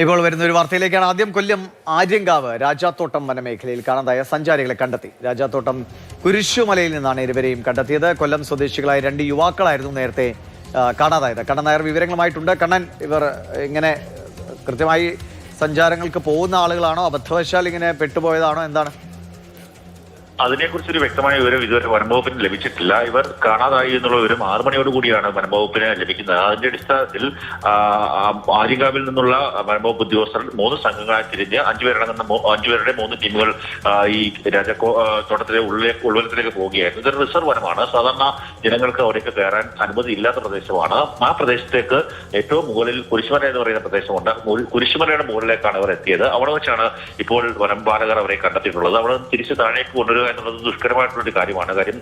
ഇപ്പോൾ വരുന്ന ഒരു വാർത്തയിലേക്കാണ്. ആദ്യം കൊല്ലം ആര്യങ്കാവ് രാജാത്തോട്ടം വനമേഖലയിൽ കാണാതായ സഞ്ചാരികളെ കണ്ടെത്തി. രാജാത്തോട്ടം കുരിശുമലയിൽ നിന്നാണ് ഇരുവരെയും കണ്ടെത്തിയത്. കൊല്ലം സ്വദേശികളായ 2 യുവാക്കളായിരുന്നു നേരത്തെ കാണാതായത്. കണ്ണൻ നായർ വിവരങ്ങളുമായിട്ടുണ്ട്. കണ്ണൻ, ഇവർ ഇങ്ങനെ കൃത്യമായി സഞ്ചാരങ്ങൾക്ക് പോകുന്ന ആളുകളാണോ, അബദ്ധവശാൽ ഇങ്ങനെ പെട്ടുപോയതാണോ, എന്താണ്? അതിനെക്കുറിച്ചൊരു വ്യക്തമായ വിവരം ഇതുവരെ വനംവകുപ്പിന് ലഭിച്ചിട്ടില്ല. ഇവർ കാണാതായി എന്നുള്ള വിവരം 6 മണിയോടുകൂടിയാണ് വനംവകുപ്പിന് ലഭിക്കുന്നത്. അതിന്റെ അടിസ്ഥാനത്തിൽ ആര്യങ്കാവിൽ നിന്നുള്ള വനംവകുപ്പ് ഉദ്യോഗസ്ഥർ 3 സംഘങ്ങളായി തിരിഞ്ഞ് 5 പേരടങ്ങുന്ന 5 പേരുടെ 3 ടീമുകൾ ഈ തോട്ടത്തിലെ ഉൾവനത്തിലേക്ക് പോവുകയായിരുന്നു. ഇതൊരു റിസർവ് വനമാണ്. സാധാരണ ജനങ്ങൾക്ക് അവിടേക്ക് കയറാൻ അനുമതി ഇല്ലാത്ത പ്രദേശമാണ്. ആ പ്രദേശത്തേക്ക് ഏറ്റവും മുകളിൽ കുരിശുമല എന്ന് പറയുന്ന പ്രദേശമുണ്ട്. കുരിശുമലയുടെ മുകളിലേക്കാണ് അവർ എത്തിയത്. അവിടെ വെച്ചാണ് ഇപ്പോൾ വനംപാലകർ അവരെ കണ്ടെത്തിയിട്ടുള്ളത്. അവിടെ തിരിച്ച് താഴേക്ക് കൊണ്ടുവരിക എന്നുള്ളത് ദുഷ്കരമായിട്ടുള്ളൊരു കാര്യമാണ്. കാര്യം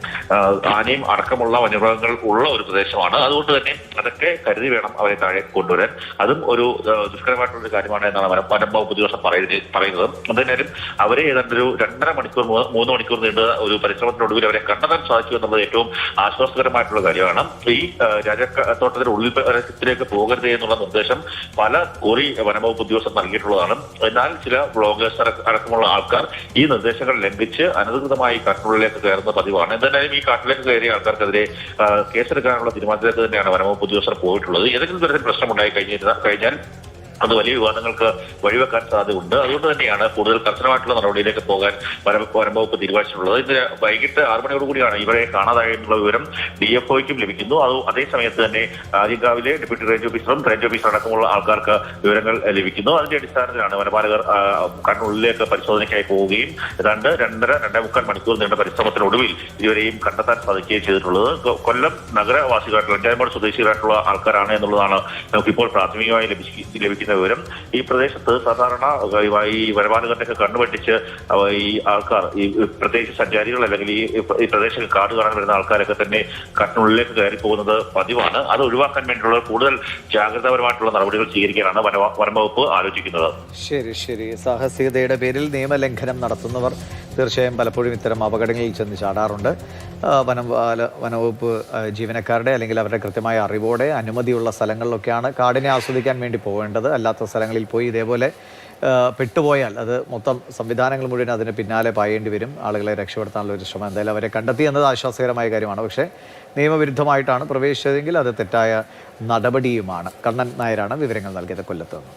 ആനയും അടക്കമുള്ള വന്യമൃഗങ്ങൾ ഉള്ള ഒരു പ്രദേശമാണ്. അതുകൊണ്ട് തന്നെ അതൊക്കെ കരുതി വേണം അവരെ താഴെ കൊണ്ടുവരാൻ. അതും ഒരു ദുഷ്കരമായിട്ടുള്ളൊരു കാര്യമാണ് എന്നാണ് വനംവകുപ്പ് ഉദ്യോഗസ്ഥർ പറയുന്നത്. എന്തായാലും അവരെ ഏതാണ്ട് ഒരു 2.5 മണിക്കൂർ 3 മണിക്കൂർ നീണ്ട ഒരു പരിശ്രമത്തിനൊടുവിൽ അവരെ കണ്ടെത്താൻ സാധിച്ചു എന്നുള്ളത് ഏറ്റവും ആശ്വാസകരമായിട്ടുള്ള കാര്യമാണ്. ഈ രാജാത്തോട്ടത്തിന്റെ ഉൾപ്രദേശത്തിലേക്ക് പോകരുത് എന്നുള്ള നിർദ്ദേശം പല കുറി വനംവകുപ്പ് ഉദ്യോഗസ്ഥർ നൽകിയിട്ടുള്ളതാണ്. എന്നാൽ ചില ബ്ലോഗേഴ്സ് അടക്കമുള്ള ആൾക്കാർ ഈ നിർദ്ദേശങ്ങൾ ലംഘിച്ച് അനധികൃതമായി കാട്ടിനുള്ളിലേക്ക് കയറുന്ന പതിവാണ്. എന്തായാലും ഈ കാട്ടിലേക്ക് കയറിയ ആൾക്കാർക്കെതിരെ കേസെടുക്കാനുള്ള തീരുമാനത്തിലേക്ക് തന്നെയാണ് വനംവകുപ്പ് ഉദ്യോഗസ്ഥർ പോയിട്ടുള്ളത്. ഏതെങ്കിലും തരത്തിൽ പ്രശ്നമുണ്ടായി കഴിഞ്ഞാൽ അത് വലിയ വിവാദങ്ങൾക്ക് വഴിവെക്കാൻ സാധ്യതയുണ്ട്. അതുകൊണ്ട് തന്നെയാണ് കൂടുതൽ കർശനമായിട്ടുള്ള നടപടിയിലേക്ക് പോകാൻ വനംവകുപ്പ് തീരുമാനിച്ചിട്ടുള്ളത്. ഇന്ന് വൈകിട്ട് 6 മണിയോടുകൂടിയാണ് ഇവരെ കാണാതായിട്ടുള്ള വിവരം DFOയ്ക്കും ലഭിക്കുന്നു. അതേ സമയത്ത് തന്നെ ആര്യങ്കാവിലെ ഡെപ്യൂട്ടി റേഞ്ച് ഓഫീസറും റേഞ്ച് ഓഫീസർ അടക്കമുള്ള ആൾക്കാർക്ക് വിവരങ്ങൾ ലഭിക്കുന്നു. അതിന്റെ അടിസ്ഥാനത്തിലാണ് വനപാലകർ കാട്ടിനുള്ളിലേക്ക് പരിശോധനയ്ക്കായി പോവുകയും ഏതാണ്ട് 2.5 മണിക്കൂർ നീണ്ട പരിശ്രമത്തിനൊടുവിൽ ഇവരെയും കണ്ടെത്താൻ സാധിക്കുകയും ചെയ്തിട്ടുള്ളത്. കൊല്ലം നഗരവാസികളായിട്ടുള്ള അഞ്ചാമൂട് സ്വദേശികളായിട്ടുള്ള ആൾക്കാരാണ് എന്നുള്ളതാണ് നമുക്കിപ്പോൾ പ്രാഥമികമായി ലഭിക്കുന്ന വിവരം. ഈ പ്രദേശത്ത് സാധാരണ ഈ വനപാലകരുടെ കണ്ണുപെട്ടിച്ച് ഈ ആൾക്കാർ, ഈ പ്രത്യേകിച്ച് സഞ്ചാരികൾ അല്ലെങ്കിൽ ഈ പ്രദേശത്ത് കാട് കാണാൻ വരുന്ന ആൾക്കാരൊക്കെ തന്നെ കാട്ടിനുള്ളിലേക്ക് കയറി പോകുന്നത് പതിവാണ്. അത് ഒഴിവാക്കാൻ വേണ്ടിയുള്ള കൂടുതൽ ജാഗ്രതാപരമായിട്ടുള്ള നടപടികൾ സ്വീകരിക്കാനാണ് വനംവകുപ്പ് ആലോചിക്കുന്നത്. ശരി. സാഹസികതയുടെ പേരിൽ നിയമലംഘനം നടത്തുന്നവർ തീർച്ചയായും പലപ്പോഴും ഇത്തരം അപകടങ്ങളിൽ ചെന്ന് ചാടാറുണ്ട്. വനവകുപ്പ് ജീവനക്കാരുടെ അല്ലെങ്കിൽ അവരുടെ കൃത്യമായ അറിവോടെ അനുമതിയുള്ള സ്ഥലങ്ങളിലൊക്കെയാണ് കാടിനെ ആസ്വദിക്കാൻ വേണ്ടി പോകേണ്ടത്. അല്ലാത്ത സ്ഥലങ്ങളിൽ പോയി ഇതേപോലെ പെട്ടുപോയാൽ അത് മൊത്തം സംവിധാനങ്ങൾ മുഴുവൻ അതിന് പിന്നാലെ പായേണ്ടി വരും. ആളുകളെ രക്ഷപ്പെടുത്താനുള്ള ഒരു ശ്രമം എന്തായാലും അവരെ കണ്ടെത്തി എന്നത് ആശ്വാസകരമായ കാര്യമാണ്. പക്ഷേ നിയമവിരുദ്ധമായിട്ടാണ് പ്രവേശിച്ചതെങ്കിൽ അത് തെറ്റായ നടപടിയുമാണ്. കണ്ണൻ നായരാണ് വിവരങ്ങൾ നൽകിയത് കൊല്ലത്ത് നിന്ന്.